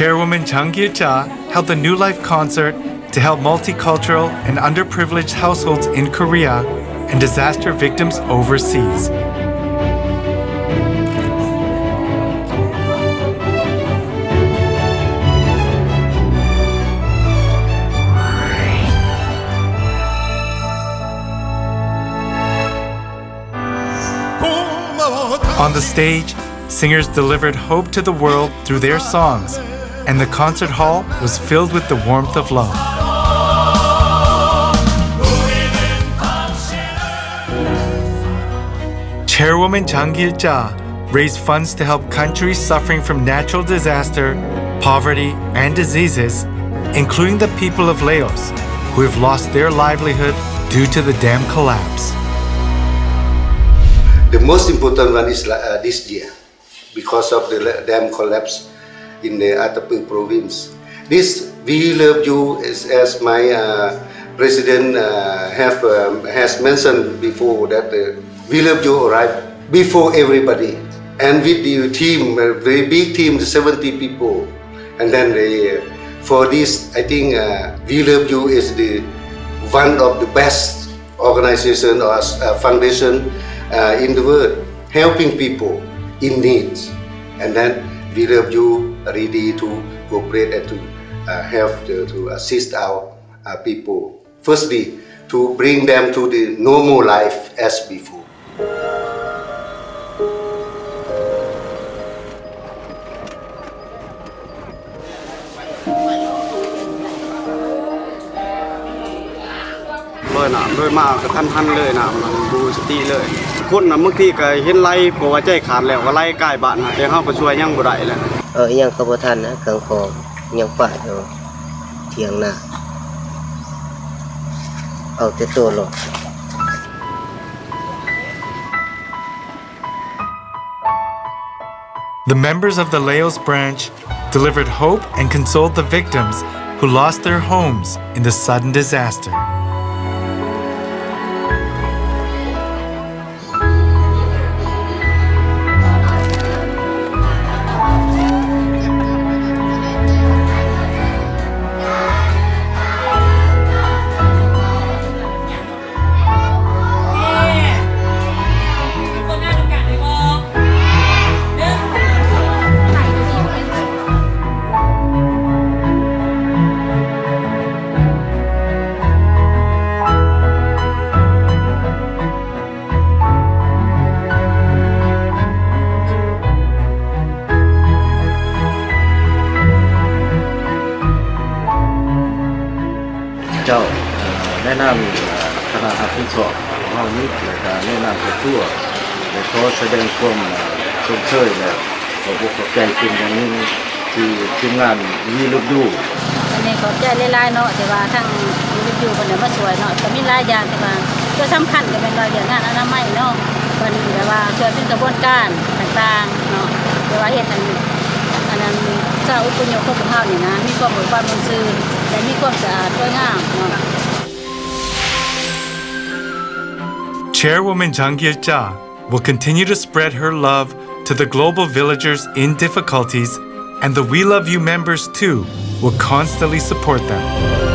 Chairwoman Zahng Gil-jah held the New Life concert to help multicultural and underprivileged households in Korea and disaster victims overseas. On the stage, singers delivered hope to the world through their songs, and the concert hall was filled with the warmth of love. Chairwoman Zahng Gil-jah raised funds to help countries suffering from natural disaster, poverty, and diseases, including the people of Laos, who have lost their livelihood due to the dam collapse. The most important one is this year, because of the dam collapse in the Attapeu province. This We Love You, as my president has mentioned before, that We Love You arrived before everybody, and with the team, a very big team, 70 people, and then for this, I think We Love You is one of the best organization or foundation in the world, helping people in needs, and then We Love You ready to cooperate and to help to assist our people. Firstly, to bring them to the normal life as before. Đôi mà cái thân hănเลยนะมันดูสติเลยคนน่ะบางทีก็เห็นไล่เพราะว่าใจขาดแล้วก็ไล่ใกล้บ้านแต่เฮาก็ช่วยยังบ่ได้แล้วยังก็บ่ทันนะเครื่องของยังปาดอยู่เถียงนาเอาแต่ตัวลง The members of the Laos branch delivered hope and consoled the victims who lost their homes in the sudden disaster.เจ้าแนะนำคณะผู้สอบของเรานี้ในการแนะนำไปทั่วในขอแสดงความชมเชยและขอบคุณใจจริงอย่างนี้ที่ทีมงานWe Love Youอันนี้ขอบใจหลายๆเนาะแต่ว่าทั้งWe Love Youเพิ่นน่ะมาช่วยเนาะก็มีหลายอย่างแต่ว่าตัวสำคัญก็เป็นเรื่องงานอนามัยเนาะเพิ่นแบบว่าช่วยเป็นกระบวนการต่างๆเนาะแต่ว่าเฮ็ดอันนั้นชาวอุปนิยมของเฮานี่นะมีความมุ่งซื่อและมีความสะอาดสวยงามเนาะ Chairwoman Zahng Gil-jah will continue to spread her love to the global villagers in difficulties, and the We Love You members too will constantly support them.